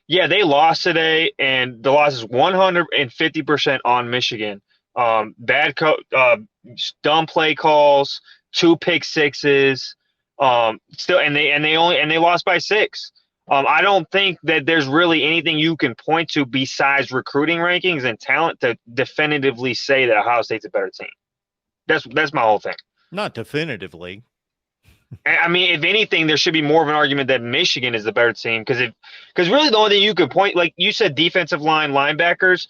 Yeah, they lost today, and the loss is 150% on Michigan. Dumb play calls, two pick sixes, still, and they lost by six. I don't think that there's really anything you can point to besides recruiting rankings and talent to definitively say that Ohio State's a better team. That's my whole thing. Not definitively. I mean, if anything, there should be more of an argument that Michigan is the better team because really the only thing you could point, like you said, defensive line, linebackers.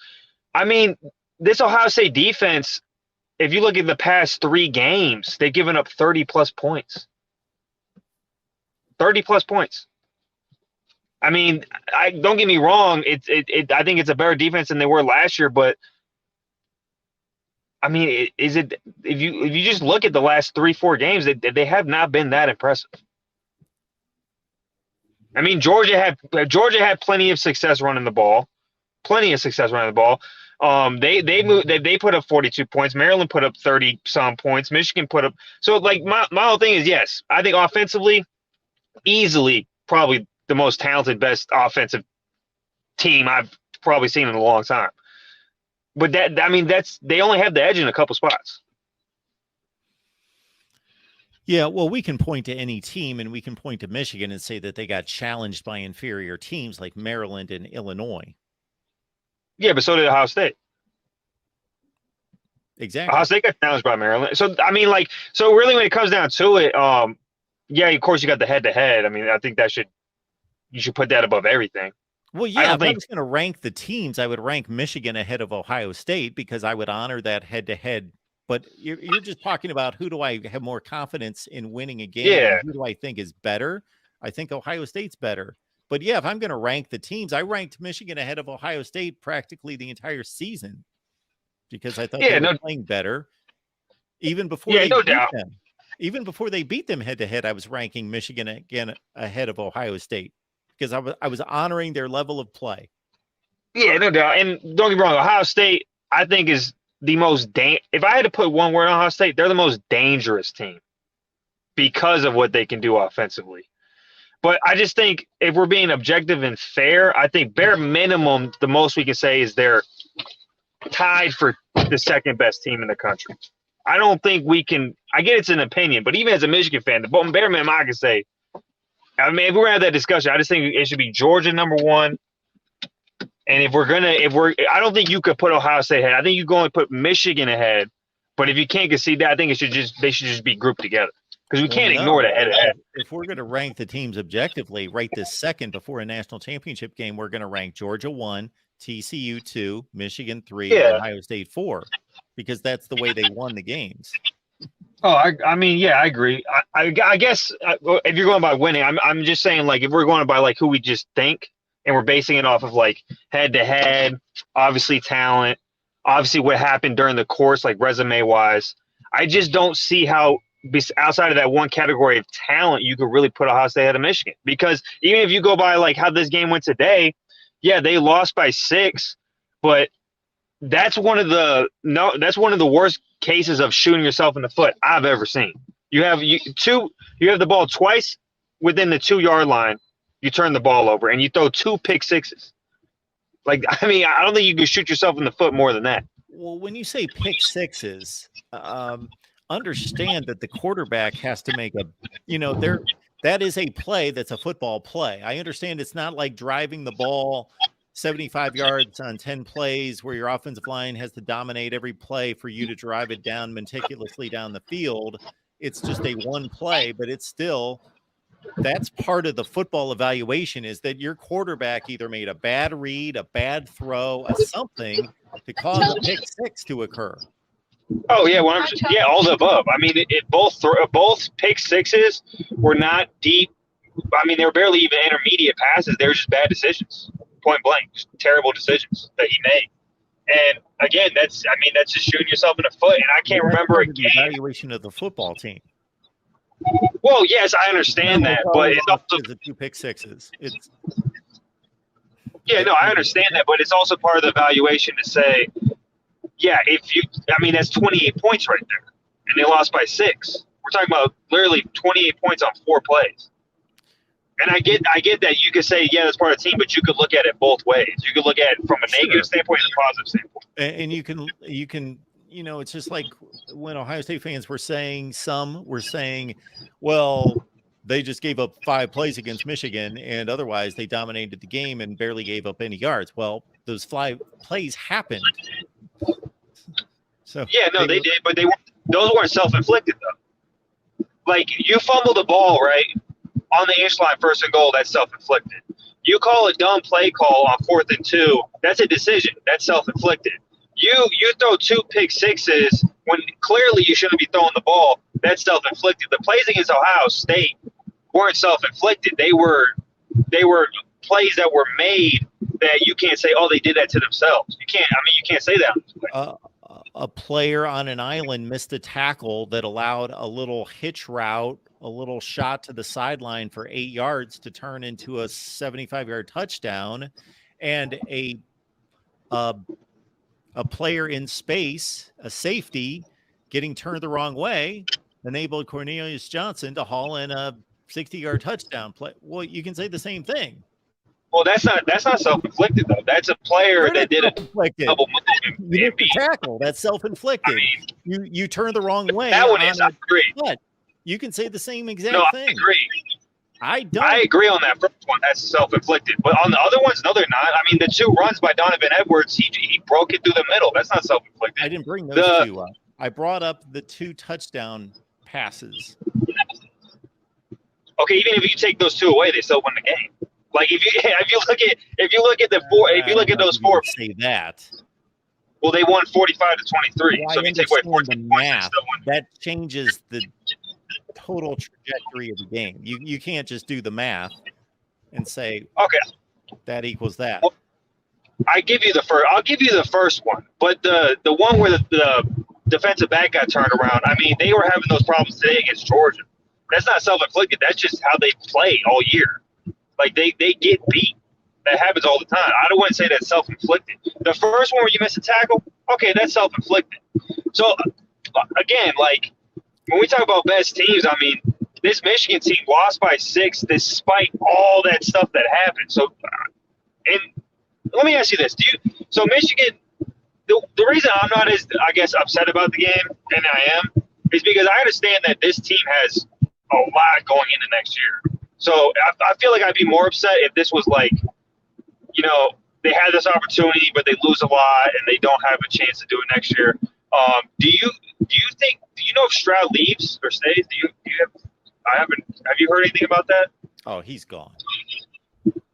I mean, this Ohio State defense, if you look at the past three games, they've given up 30 plus points. 30 plus points. I mean, I don't get me wrong. I think it's a better defense than they were last year, but I mean, is it if you just look at the last 3-4 games, they have not been that impressive. I mean, Georgia had plenty of success running the ball, They put up 42 points. Maryland put up 30 some points. Michigan put up like my whole thing is yes, I think offensively, easily probably the most talented, best offensive team I've probably seen in a long time. But they only have the edge in a couple spots. Yeah, well, we can point to any team, and we can point to Michigan and say that they got challenged by inferior teams like Maryland and Illinois. Yeah, but so did Ohio State. Exactly. Ohio State got challenged by Maryland. So I mean, so really, when it comes down to it, yeah, of course you got the head-to-head. I mean, I think you should put that above everything. Well, yeah, if I was going to rank the teams, I would rank Michigan ahead of Ohio State because I would honor that head-to-head. But you're just talking about who do I have more confidence in winning a game? Yeah. Who do I think is better? I think Ohio State's better. But yeah, if I'm going to rank the teams, I ranked Michigan ahead of Ohio State practically the entire season because I thought they were playing better. Even before they beat them. Even before they beat them head-to-head, I was ranking Michigan again ahead of Ohio State because I was honoring their level of play. Yeah, no doubt. And don't get me wrong, Ohio State, I think, is the most if I had to put one word on Ohio State, they're the most dangerous team because of what they can do offensively. But I just think if we're being objective and fair, I think bare minimum, the most we can say is they're tied for the second best team in the country. I don't think we can – I get it's an opinion, but even as a Michigan fan, the bare minimum I can say – I mean, if we're going to have that discussion, I just think it should be Georgia number one. And I don't think you could put Ohio State ahead. I think you can only put Michigan ahead. But if you can't concede that, I think they should just be grouped together because we can't ignore the head-to-head. If we're going to rank the teams objectively, right this second before a national championship game, we're going to rank Georgia 1, TCU 2, Michigan 3, Ohio State 4, because that's the way they won the games. Oh, I mean, yeah, I agree. I guess if you're going by winning, I'm just saying, like, if we're going by like who we just think, and we're basing it off of like head-to-head, obviously talent, obviously what happened during the course, like resume-wise, I just don't see how outside of that one category of talent you could really put Ohio State ahead of Michigan. Because even if you go by like how this game went today, yeah, they lost by 6, but that's one of the worst cases of shooting yourself in the foot I've ever seen. You have the ball twice within the 2-yard line. You turn the ball over and you throw 2 pick sixes. Like, I mean, I don't think you can shoot yourself in the foot more than that. Well, when you say pick sixes, understand that the quarterback has to make that is a play that's a football play. I understand it's not like driving the ball 75 yards on 10 plays where your offensive line has to dominate every play for you to drive it down meticulously down the field. It's just a one play, but it's still – that's part of the football evaluation is that your quarterback either made a bad read, a bad throw, something to cause a pick six to occur. Oh, yeah, 100%. Yeah, all the above. I mean, both pick sixes were not deep. I mean, they were barely even intermediate passes. They were just bad decisions, point blank, just terrible decisions that he made. And, again, that's just shooting yourself in the foot. And I can't remember a game. The evaluation of the football team. Well, yes, I understand that, but it's also the 2 pick sixes. I understand that, but it's also part of the evaluation to say, yeah, that's 28 points right there, and they lost by 6. We're talking about literally 28 points on 4 plays. And I get that you could say, yeah, that's part of the team, but you could look at it both ways. You could look at it from a negative standpoint and a positive standpoint. And you can, it's just like when Ohio State fans were saying, well, they just gave up 5 plays against Michigan, and otherwise they dominated the game and barely gave up any yards. Well, those 5 plays happened. So yeah, no, they did, but those weren't self-inflicted though. Like, you fumble the ball right on the inch line, 1st and goal, that's self-inflicted. You call a dumb play call on 4th and 2, that's a decision. That's self-inflicted. You throw 2 pick sixes when clearly you shouldn't be throwing the ball. That's self-inflicted. The plays against Ohio State weren't self-inflicted. They were plays that were made that you can't say, oh, they did that to themselves. You can't say that. A player on an island missed a tackle that allowed a little hitch route, a little shot to the sideline for 8 yards to turn into a 75-yard touchdown, and a player in space, a safety, getting turned the wrong way, enabled Cornelius Johnson to haul in a 60-yard touchdown play. Well, you can say the same thing. Well, that's not self-inflicted though. That's a player that did a double move. You did the tackle. That's self-inflicted. I mean, you turned the wrong way. That one is. I agree. But you can say the same exact thing. I agree. I don't. I agree on that first one. That's self-inflicted. But on the other ones, no, they're not. I mean, the 2 runs by Donovan Edwards, he broke it through the middle. That's not self-inflicted. I didn't bring those 2 up. I brought up the 2 touchdown passes. Okay, even if you take those 2 away, they still win the game. Like if you look at those 4, say that. Well, they won 45-23. Well, so if you take away 14 points, that changes the total trajectory of the game. You can't just do the math and say, okay, that equals that. Well, I'll give you the first one, but the one where the defensive back got turned around. I mean, they were having those problems today against Georgia. That's not self-inflicted. That's just how they play all year. Like, they get beat. That happens all the time. I wouldn't say that's self-inflicted. The first one where you miss a tackle, okay, that's self-inflicted. So, again, like, when we talk about best teams, I mean, this Michigan team lost by 6 despite all that stuff that happened. So, and let me ask you this. So Michigan, the reason I'm not as, I guess, upset about the game, and I am, is because I understand that this team has a lot going into next year. So I feel like I'd be more upset if this was like, they had this opportunity, but they lose a lot and they don't have a chance to do it next year. Do you know if Stroud leaves or stays? Have you heard anything about that? Oh, he's gone.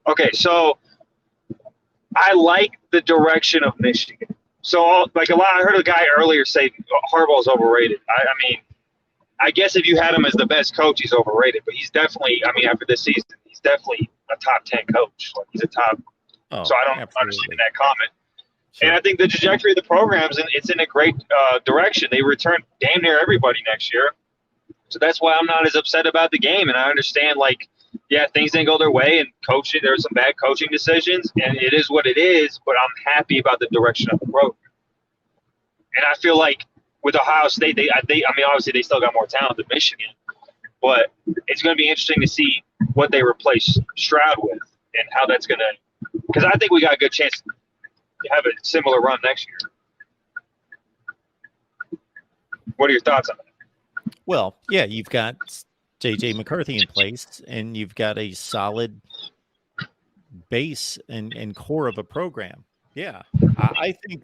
Okay, so I like the direction of Michigan. So I heard a guy earlier say Harbaugh's overrated. I mean, I guess if you had him as the best coach, he's overrated. But he's definitely, after this season, he's definitely a top 10 coach. Like, he's a top. So I don't understand that comment. Sure. And I think the trajectory of the programs, it's in a great direction. They return damn near everybody next year. So that's why I'm not as upset about the game. And I understand, things didn't go their way, and coaching, there were some bad coaching decisions, and it is what it is. But I'm happy about the direction of the program. And I feel like with Ohio State, obviously they still got more talent than Michigan, but it's going to be interesting to see what they replace Stroud with and how that's going to – because I think we got a good chance to have a similar run next year. What are your thoughts on that? Well, yeah, you've got J.J. McCarthy in place, and you've got a solid base and core of a program. Yeah, I think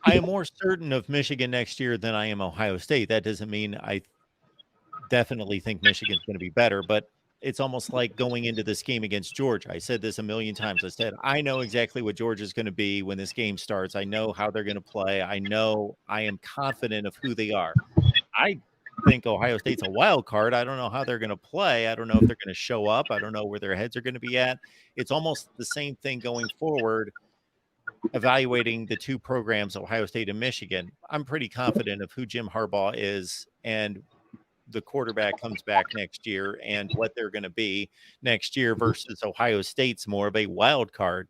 I am more certain of Michigan next year than I am Ohio State. That doesn't mean I definitely think Michigan's going to be better, but it's almost like going into this game against Georgia. I said this a million times. I said, I know exactly what Georgia's going to be when this game starts. I know how they're going to play. I am confident of who they are. I think Ohio State's a wild card. I don't know how they're going to play. I don't know if they're going to show up. I don't know where their heads are going to be at. It's almost the same thing going forward, evaluating the 2 programs, Ohio State and Michigan. I'm pretty confident of who Jim Harbaugh is and the quarterback comes back next year and what they're going to be next year versus Ohio State's more of a wild card.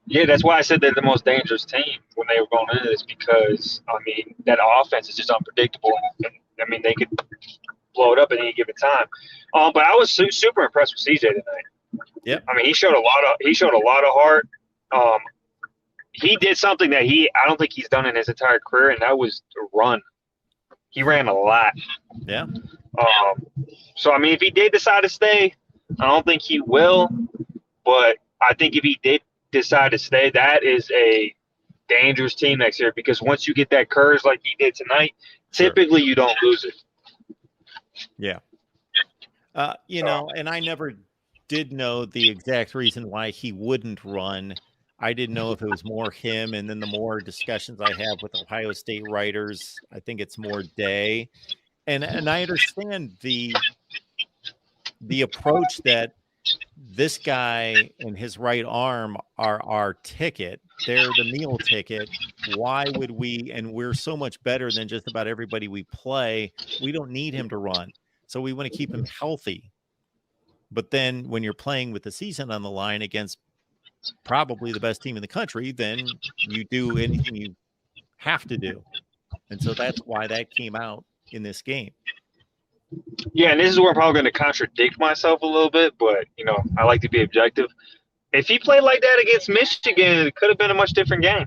Yeah, that's why I said they're the most dangerous team when they were going into this, because, that offense is just unpredictable. And, they could blow it up at any given time. But I was super impressed with CJ tonight. Yep. I mean, he showed a lot of heart. He did something that I don't think he's done in his entire career, and that was to run. He ran a lot. Yeah. So I mean, if he did decide to stay, I don't think he will. But I think if he did decide to stay, that is a dangerous team next year, because once you get that curse like he did tonight, typically you don't lose it. Yeah. You know, and I never did know the exact reason why he wouldn't run. I didn't know if it was more him, and then the more discussions I have with Ohio State writers, I think it's more Day. And I understand the approach that this guy and his right arm are our ticket. They're the meal ticket. Why would we? And we're so much better than just about everybody we play. We don't need him to run. So we want to keep him healthy. But then when you're playing with the season on the line against probably the best team in the country, then you do anything you have to do. And so that's why that came out in this game. Yeah, and this is where I'm probably going to contradict myself a little bit, but, I like to be objective. If he played like that against Michigan, it could have been a much different game.